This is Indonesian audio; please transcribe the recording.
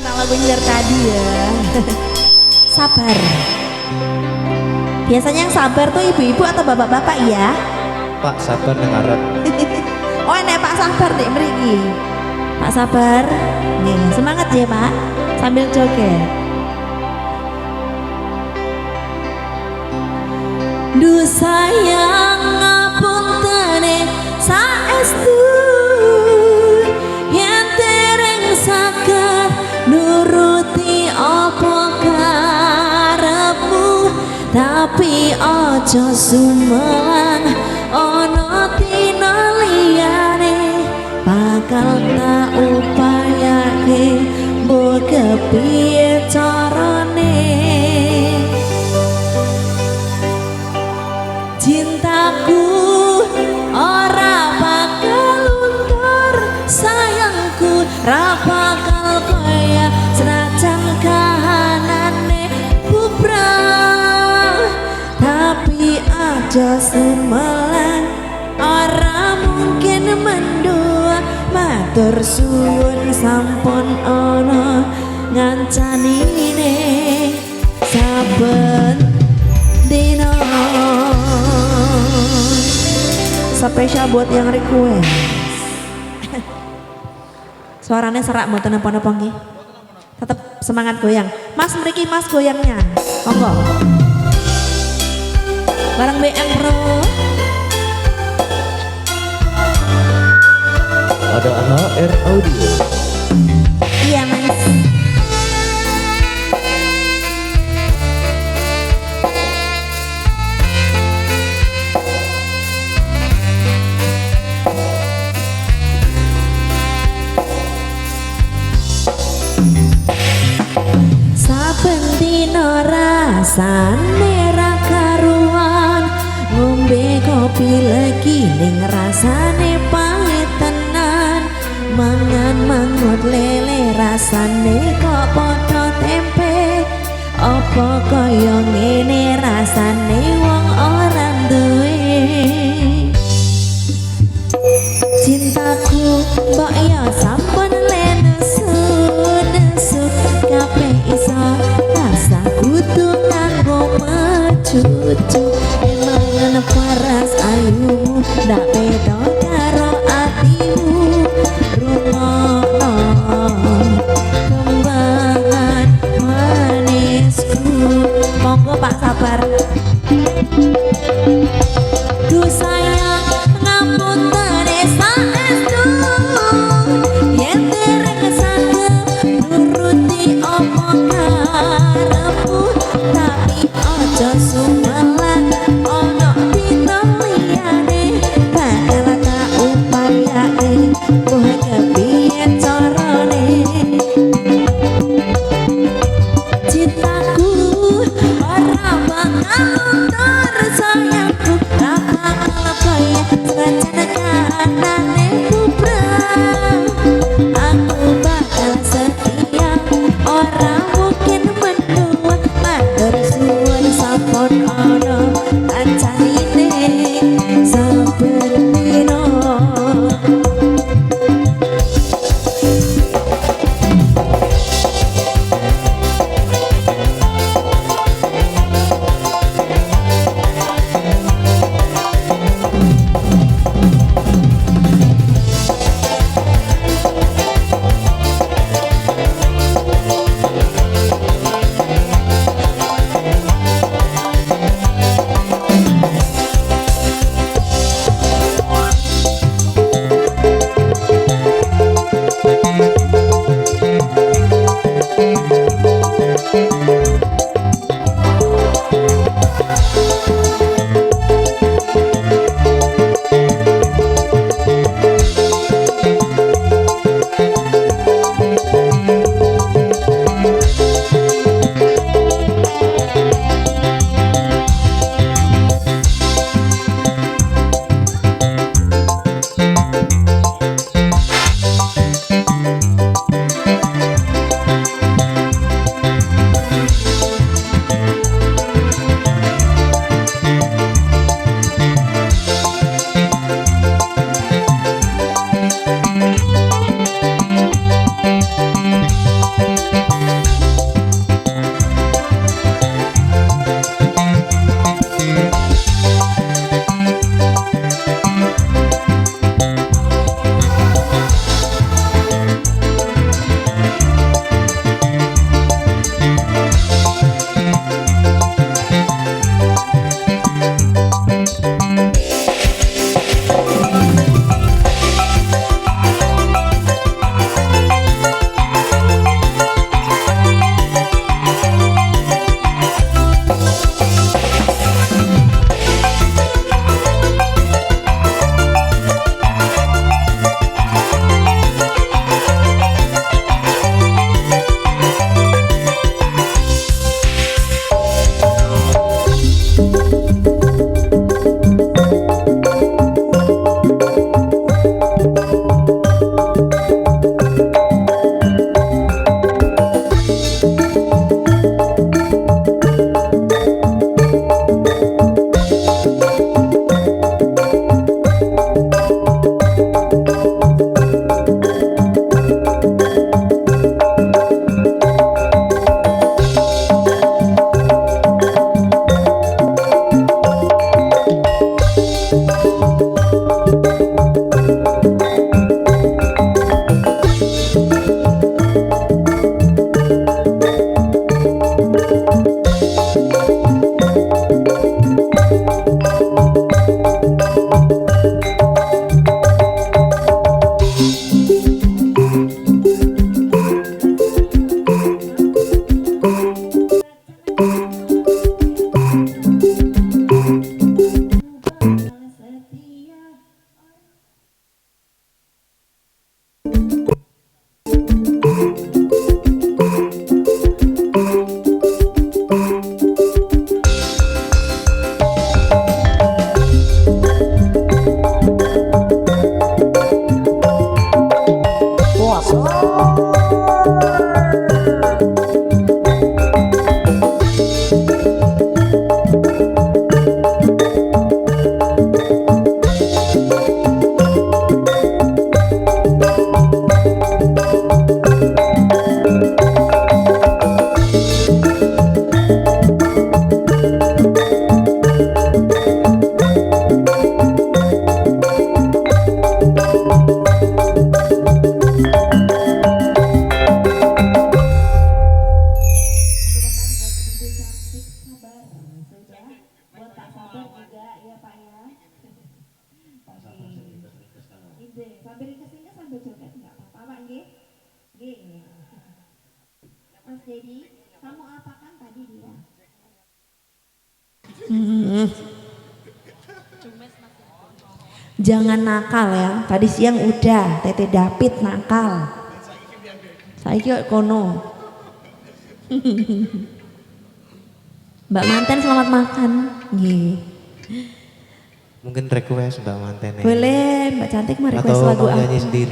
karena lagunya dari tadi ya. Sabar. Biasanya yang sabar tuh ibu-ibu atau bapak-bapak ya? Pak sabar dengaran. Oh enak Pak Sabar deh mriki. Pak Sabar, nih semangat ya Pak, sambil joget. Duh sayang ngapuntene saestu yen dereng saged nuruti apa karepmu, tapi aja sumelang ana dina liyane bakal tak upayake mbok kepiye carane. Cintaku ora bakal luntur, sayangku ra bakal kaya senajan kahanane bubrah, tapi aja semelang ora mungkin mendua. Matur suwun sampun ana ngancanine saben dina. Spesial buat yang request. Suaranya serak mboten napa-napa nggih. Tetep semangat goyang. Mas mriki Mas goyangnya. Monggo. Bareng BM Pro. Ada HR Audio. Iya Mas. Saben dina rasane ra karuan, ngombe kopi lagi ning rasane pahit tenan, mangan mangut lele rasane kok padha tempe, apa kaya ngene rasane wong ora duwe. Cintaku mbok ya sampun nesu kabeh iso rasa kudu nganggo mecucu, emang paras ayumu ndak beda karo atimu. Rumono kembangan manisku. Monggo Pak Sabar. Duh sayang ngapunten saestu Sambil ringkes-ringkes sambil joget nggak apa-apa Pak nggih? Nggih. Mas Dedi, kamu apakan tadi dia? Jangan nakal ya. Tadi siang udah Tete David nakal. Saya kira kono. Mbak Manten selamat makan. Nggih. Mungkin request Mbak Manten. Boleh, Mbak Cantik mau request Atau lagu mau nyanyi apa? sendiri.